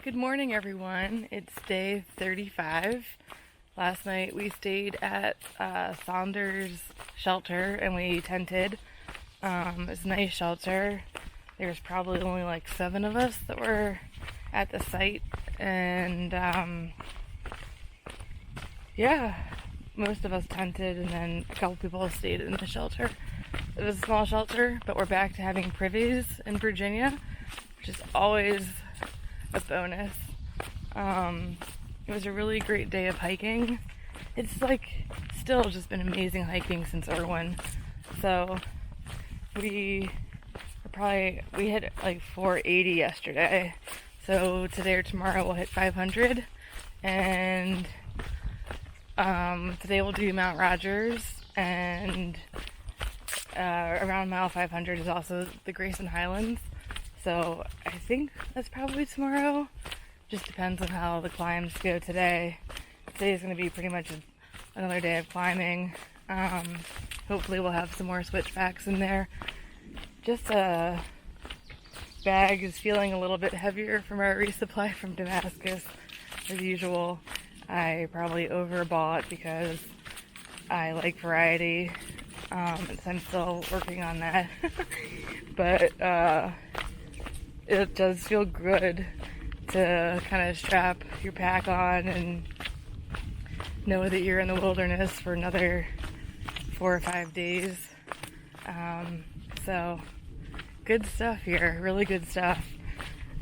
Good morning, everyone. It's day 35. Last night we stayed at Saunders shelter and we tented. It's a nice shelter. There's probably only like 7 of us that were at the site, and yeah, most of us tented, and then a couple people stayed in the shelter. It was a small shelter, but we're back to having privies in Virginia, which is always a bonus. It was a really great day of hiking. It's like still just been amazing hiking since Irwin. So we hit like 480 yesterday. So today or tomorrow we'll hit 500, and today we'll do Mount Rogers, and around mile 500 is also the Grayson Highlands. So I think that's probably tomorrow. Just depends on how the climbs go today. Today is going to be pretty much another day of climbing. Hopefully we'll have some more switchbacks in there. Just bag is feeling a little bit heavier from our resupply from Damascus. As usual, I probably overbought because I like variety. So I'm still working on that. But it does feel good to kind of strap your pack on and know that you're in the wilderness for another 4 or 5 days. So good stuff here, really good stuff.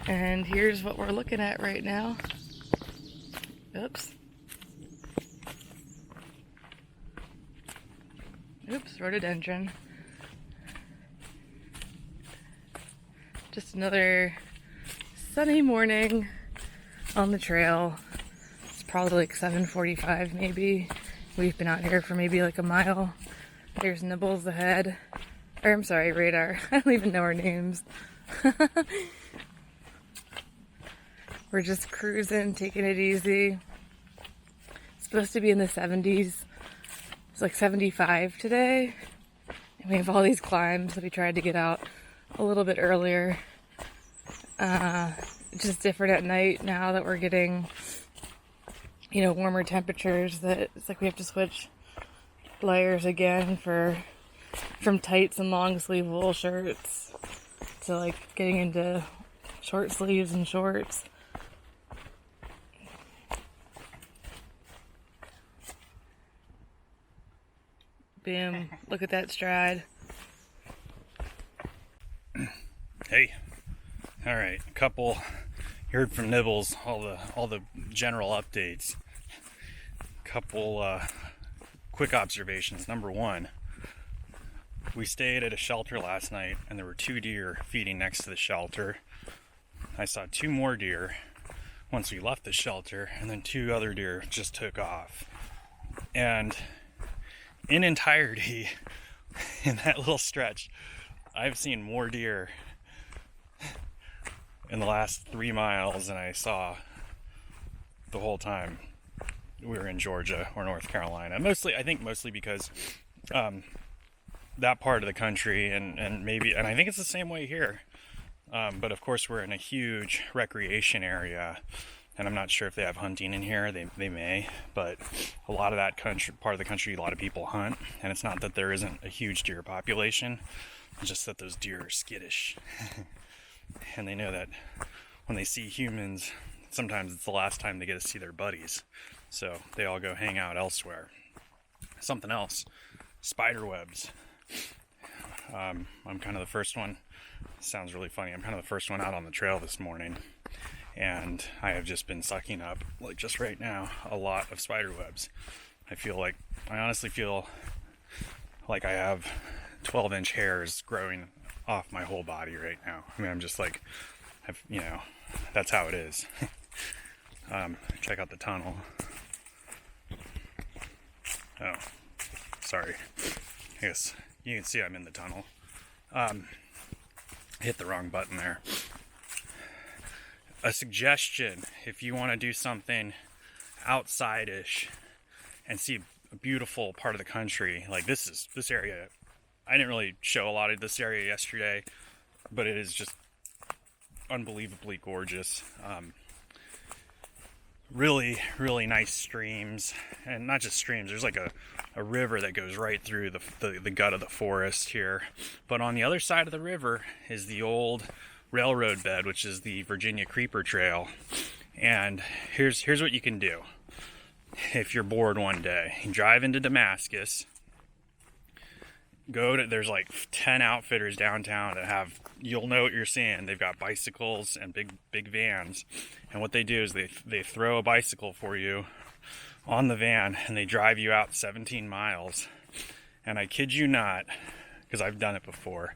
And here's what we're looking at right now. Oops, rhododendron. Just another sunny morning on the trail. It's probably like 7:45 maybe. We've been out here for maybe like a mile. There's Nibbles ahead. Or I'm sorry, Radar. I don't even know our names. We're just cruising, taking it easy. It's supposed to be in the 70s. It's like 75 today. And we have all these climbs, so we tried to get out a little bit earlier. Just different at night now that we're getting, warmer temperatures, that it's like we have to switch layers again from tights and long sleeve wool shirts to like getting into short sleeves and shorts. Boom, look at that stride. Hey, all right, you heard from Nibbles, all the general updates. Couple quick observations. Number one, we stayed at a shelter last night and there were 2 deer feeding next to the shelter. I saw 2 more deer once we left the shelter, and then 2 other deer just took off. And in entirety, in that little stretch, I've seen more deer in the last 3 miles than I saw the whole time we were in Georgia or North Carolina. I think mostly because that part of the country, and I think it's the same way here. But of course we're in a huge recreation area, and I'm not sure if they have hunting in here. They may, but a lot of that part of the country, a lot of people hunt, and it's not that there isn't a huge deer population, it's just that those deer are skittish. And they know that when they see humans, sometimes it's the last time they get to see their buddies. So they all go hang out elsewhere. Something else, spider webs. I'm kind of the first one. Sounds really funny. I'm kind of the first one out on the trail this morning. And I have just been sucking up, like just right now, a lot of spider webs. I honestly feel like I have 12-inch hairs growing off my whole body right now. I mean, I'm just like, that's how it is. Check out the tunnel. Oh, sorry. I guess you can see I'm in the tunnel. Hit the wrong button there. A suggestion, if you want to do something outside-ish and see a beautiful part of the country, like this area. I didn't really show a lot of this area yesterday, but it is just unbelievably gorgeous. really, really nice streams, and not just streams. There's like a river that goes right through the gut of the forest here. But on the other side of the river is the old railroad bed, which is the Virginia Creeper Trail. And here's what you can do if you're bored one day. You drive into Damascus. There's like 10 outfitters downtown that you'll know what you're seeing. They've got bicycles and big vans. And what they do is they throw a bicycle for you on the van and they drive you out 17 miles. And I kid you not, because I've done it before,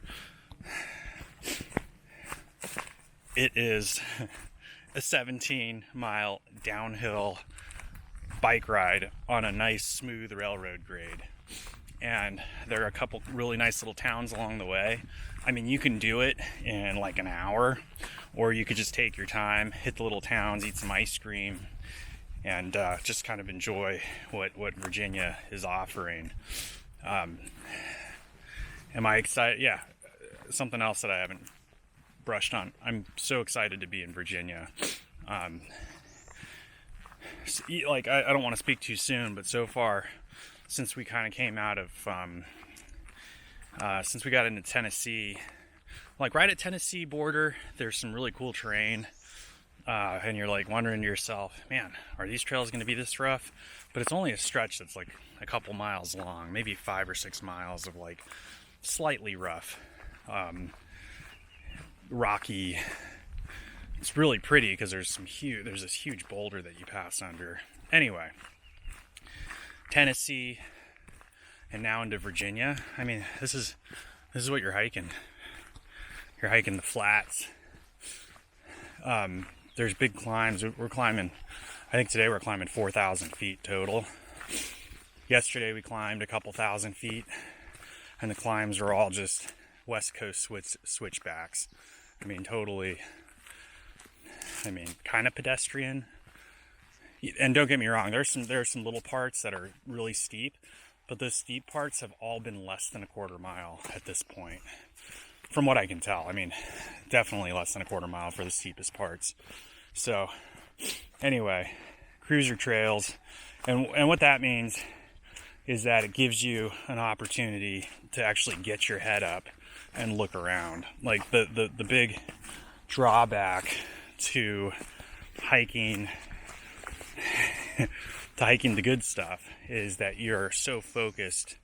it is a 17-mile downhill bike ride on a nice smooth railroad grade. And there are a couple really nice little towns along the way. I mean, you can do it in like an hour, or you could just take your time, hit the little towns, eat some ice cream, and just kind of enjoy what Virginia is offering. Am I excited? Yeah. Something else that I haven't brushed on. I'm so excited to be in Virginia. I don't want to speak too soon, but so far, since we kind of came out of, since we got into Tennessee, like right at Tennessee border, there's some really cool terrain, and you're like wondering to yourself, man, are these trails going to be this rough? But it's only a stretch that's like a couple miles long, maybe 5 or 6 miles of like slightly rough, rocky. It's really pretty because there's this huge boulder that you pass under. Anyway, Tennessee and now into Virginia. I mean, this is what you're hiking. You're hiking the flats. There's big climbs. We're climbing, I think today we're climbing 4,000 feet total. Yesterday we climbed a couple thousand feet, and the climbs are all just West Coast switchbacks. I mean, totally, kind of pedestrian. And don't get me wrong, there's some little parts that are really steep, but those steep parts have all been less than a quarter mile at this point, from what I can tell. I mean, definitely less than a quarter mile for the steepest parts. So, anyway, cruiser trails, and what that means is that it gives you an opportunity to actually get your head up and look around. Like the big drawback to hiking the good stuff is that you're so focused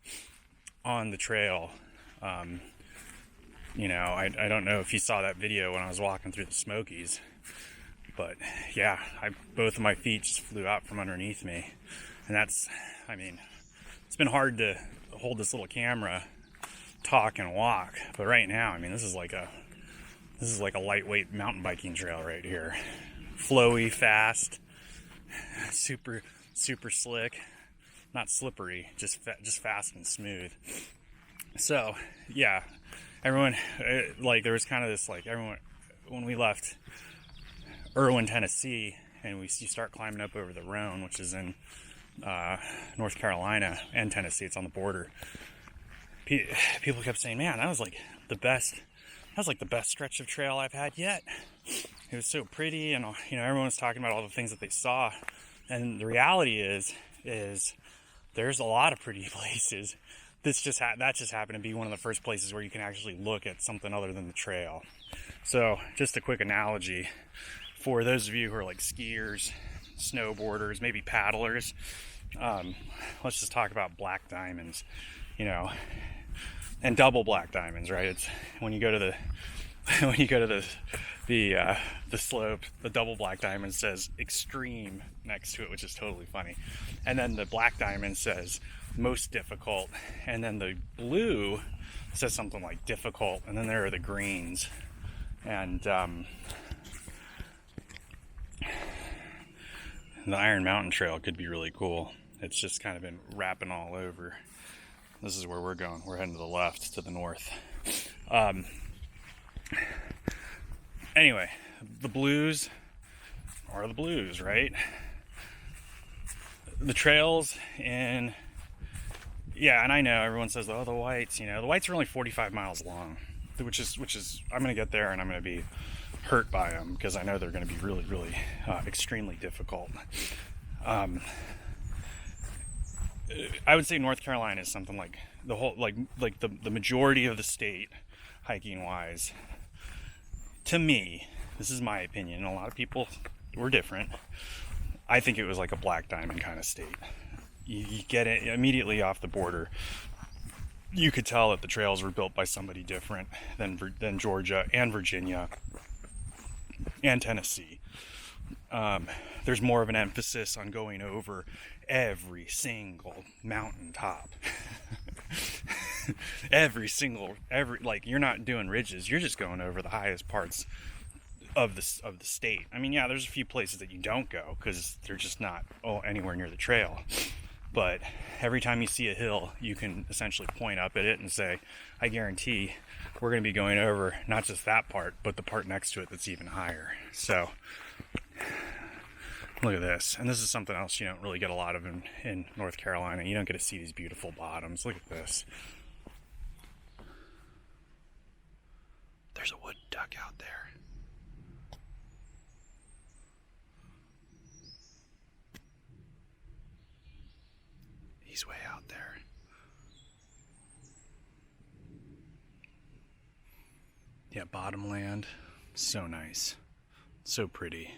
on the trail. I don't know if you saw that video when I was walking through the Smokies, but yeah, both of my feet just flew out from underneath me. And it's been hard to hold this little camera, talk and walk, but right now, this is like a lightweight mountain biking trail right here. Flowy, fast, super slick, not slippery, just fast and smooth. So yeah, everyone, there was kind of this, everyone, when we left Irwin, Tennessee, and you start climbing up over the Rhone, which is in North Carolina and Tennessee, it's on the border. People kept saying, man, that was like the best stretch of trail I've had yet. It was so pretty, and everyone was talking about all the things that they saw. And the reality is there's a lot of pretty places. That just happened to be one of the first places where you can actually look at something other than the trail. So just a quick analogy for those of you who are like skiers, snowboarders, maybe paddlers. Let's just talk about black diamonds, and double black diamonds, right? It's when you go to the slope, the double black diamond says extreme next to it, which is totally funny. And then the black diamond says most difficult. And then the blue says something like difficult. And then there are the greens. And the Iron Mountain Trail could be really cool. It's just kind of been wrapping all over. This is where we're going. We're heading to the left, to the north. Anyway, the blues are the blues, right? The trails and I know everyone says, oh, the whites, the whites are only 45 miles long, which is, I'm going to get there and I'm going to be hurt by them, because I know they're going to be really, really extremely difficult. I would say North Carolina is something like the whole, like the majority of the state, hiking wise. To me, this is my opinion, and a lot of people were different. I think it was like a black diamond kind of state. You get it immediately off the border. You could tell that the trails were built by somebody different than Georgia and Virginia and Tennessee. There's more of an emphasis on going over every single mountaintop. Like, you're not doing ridges, you're just going over the highest parts of the state. I mean, yeah, there's a few places that you don't go because they're just not anywhere near the trail. But every time you see a hill, you can essentially point up at it and say, I guarantee we're going to be going over not just that part, but the part next to it that's even higher. So look at this. And this is something else you don't really get a lot of in North Carolina. You don't get to see these beautiful bottoms. Look at this. There's a wood duck out there. He's way out there. Yeah, bottomland. So nice. So pretty.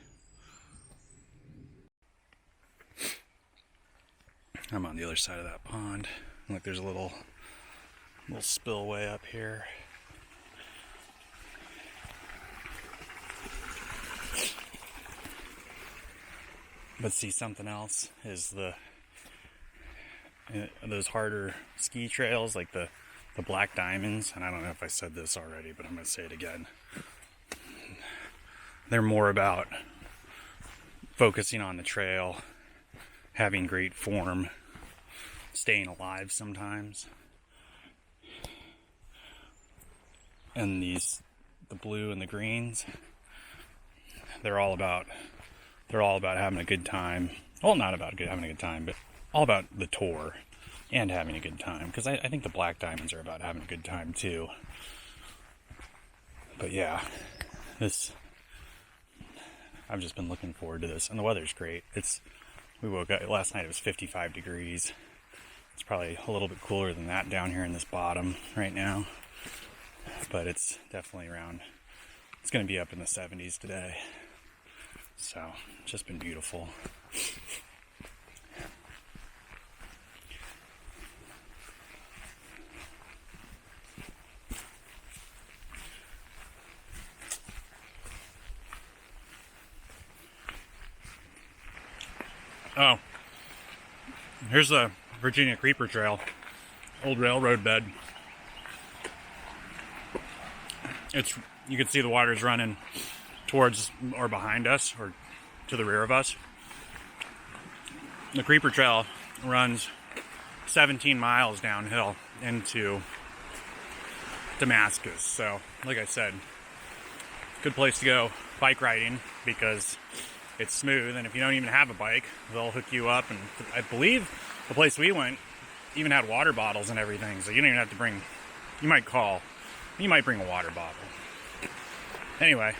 I'm on the other side of that pond. Look, there's a little spillway up here. But see, something else is those harder ski trails, like the black diamonds, and I don't know if I said this already, but I'm going to say it again. They're more about focusing on the trail, having great form, staying alive sometimes. And the blue and the greens, they're all about having a good time. Well, not about having a good time, but all about the tour and having a good time. Because I think the black diamonds are about having a good time too. But yeah, I've just been looking forward to this, and the weather's great. We woke up last night, it was 55 degrees. It's probably a little bit cooler than that down here in this bottom right now. But it's definitely it's going to be up in the 70s today. So, it's just been beautiful. Oh, here's the Virginia Creeper Trail, old railroad bed. You can see the water's running towards or behind us or to the rear of us. The Creeper Trail runs 17 miles downhill into Damascus. So, like I said, good place to go bike riding because it's smooth, and if you don't even have a bike, they'll hook you up. And I believe the place we went even had water bottles and everything, so you don't even have to bring. You might bring a water bottle. Anyway,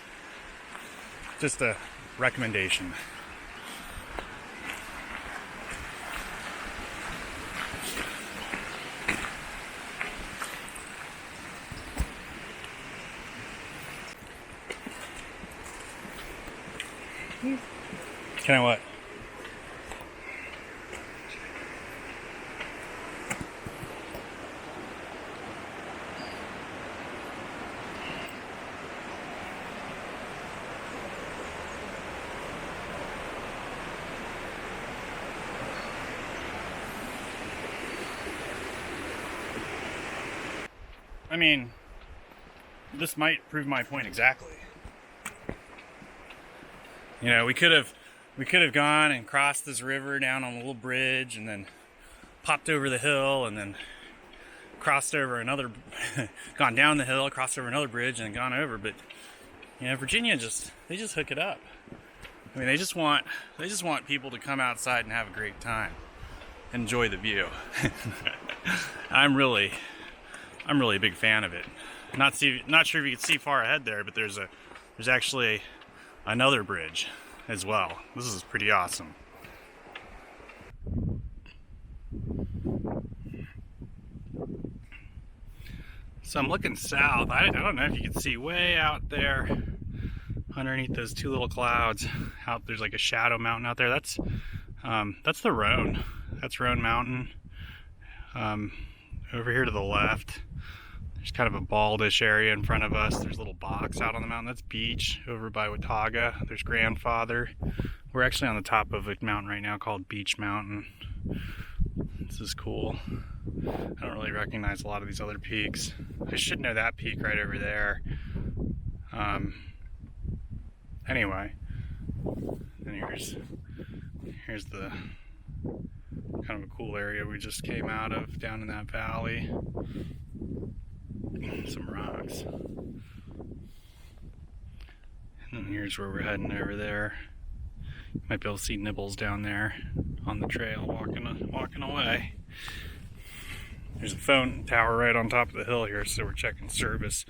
just a recommendation. Can I what? I mean, this might prove my point exactly. You know, we could have gone and crossed this river down on a little bridge and then popped over the hill and then crossed over gone down the hill, crossed over another bridge and gone over. But, you know, Virginia they just hook it up. I mean, they just want people to come outside and have a great time, enjoy the view. I'm really a big fan of it. Not sure if you can see far ahead there, but there's there's actually another bridge as well. This is pretty awesome. So I'm looking south. I don't know if you can see way out there underneath those two little clouds. Out there's like a shadow mountain out there. That's the Roan. That's Roan Mountain. Over here to the left, there's kind of a baldish area in front of us. There's a little box out on the mountain. That's Beach over by Watauga. There's Grandfather. We're actually on the top of a mountain right now called Beach Mountain. This is cool. I don't really recognize a lot of these other peaks. I should know that peak right over there. Anyway, and here's the kind of a cool area we just came out of down in that valley. Some rocks. And here's where we're heading over there. You might be able to see Nibbles down there on the trail walking away. There's a phone tower right on top of the hill here, so we're checking service.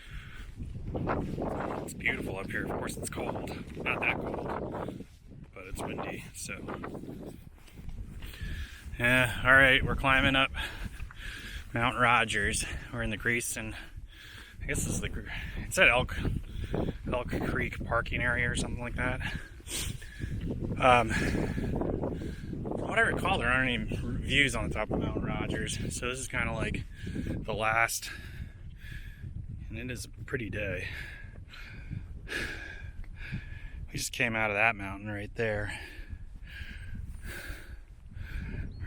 It's beautiful up here. Of course, it's cold. Not that cold, but it's windy, so. Yeah, all right, we're climbing up Mount Rogers. We're in the Grayson, I guess this is it's at Elk Creek parking area or something like that. From what I recall, there aren't any views on the top of Mount Rogers, so this is kind of like the last, and it is a pretty day. We just came out of that mountain right there.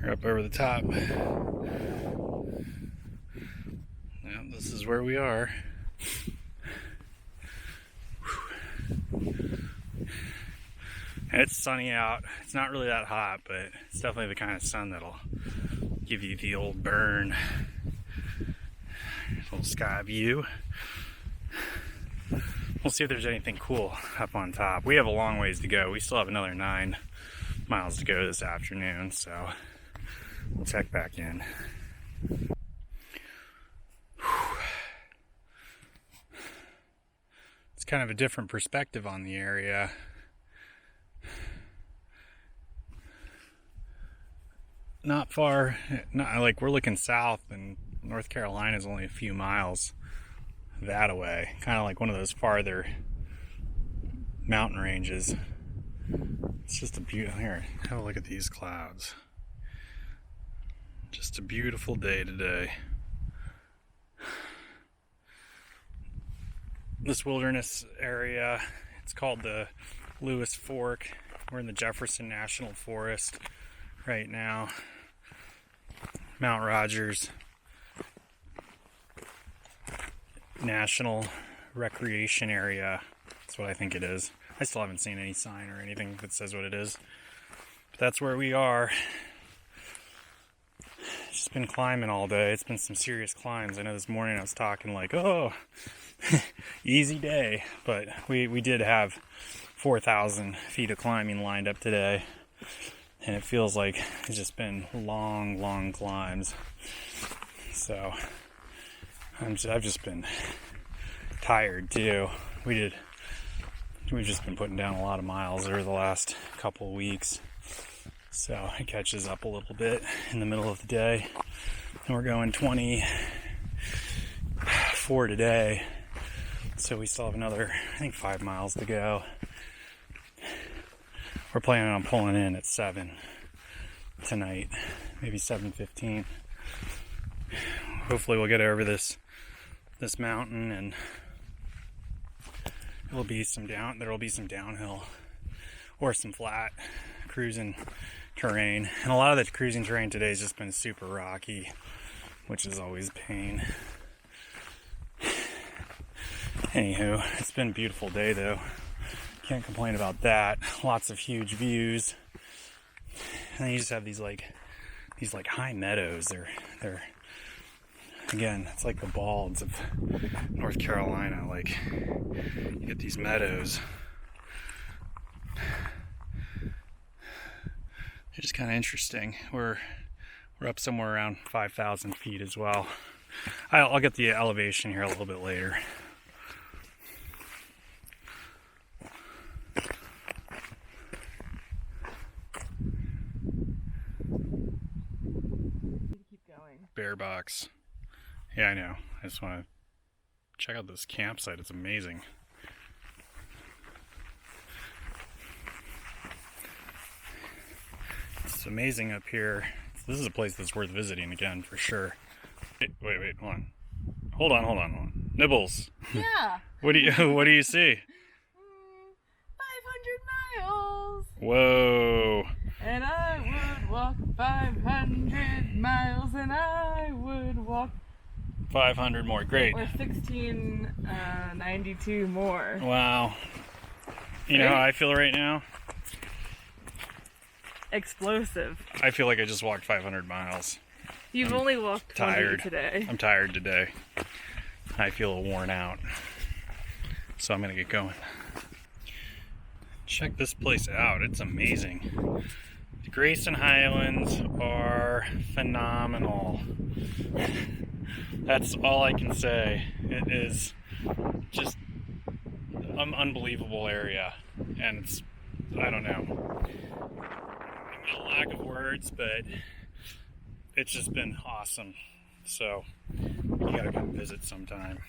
We're up over the top. Yeah, this is where we are. And it's sunny out. It's not really that hot, but it's definitely the kind of sun that'll give you the old burn. Little sky view. We'll see if there's anything cool up on top. We have a long ways to go. We still have another 9 miles to go this afternoon, so we'll check back in. It's kind of a different perspective on the area. Not far, not like we're looking south, and North Carolina is only a few miles that away. Kind of like one of those farther mountain ranges. It's just a beautiful, here, have a look at these clouds. Just a beautiful day today. This wilderness area, it's called the Lewis Fork. We're in the Jefferson National Forest right now. Mount Rogers National Recreation Area. That's what I think it is. I still haven't seen any sign or anything that says what it is. But that's where we are. Just been climbing all day. It's been some serious climbs. I know this morning I was talking like, oh, easy day. But we did have 4,000 feet of climbing lined up today. And it feels like it's just been long climbs. So I've just been tired too. We've just been putting down a lot of miles over the last couple of weeks. So it catches up a little bit in the middle of the day. And we're going 24 today. So we still have another, I think, 5 miles to go. We're planning on pulling in at 7 tonight, maybe 7:15. Hopefully we'll get over this mountain, and there'll be some downhill or some flat cruising terrain. And a lot of the cruising terrain today has just been super rocky, which is always a pain. Anywho, it's been a beautiful day though. Can't complain about that. Lots of huge views. And then you just have these high meadows. They're again, it's like the balds of North Carolina. Like, you get these meadows. They're just kind of interesting. We're up somewhere around 5,000 feet as well. I'll get the elevation here a little bit later. bear box. Yeah, I know. I just want to check out this campsite. It's amazing. It's amazing up here. This is a place that's worth visiting again for sure. Wait, hold on. Nibbles. Yeah. What do you see? 500 miles. Whoa. And I would walk 500 miles, and I would walk 500 more. Great. or 1692 more. Wow. You know how I feel right now? Explosive. I feel like I just walked 500 miles. You've only walked 20 Tired. today. I'm tired today. I feel worn out. So I'm going to get going. Check this place out. It's amazing. The Grayson Highlands are phenomenal. That's all I can say. It is just an unbelievable area. And it's, I don't know. I'm at a lack of words, but it's just been awesome. So you gotta come visit sometime.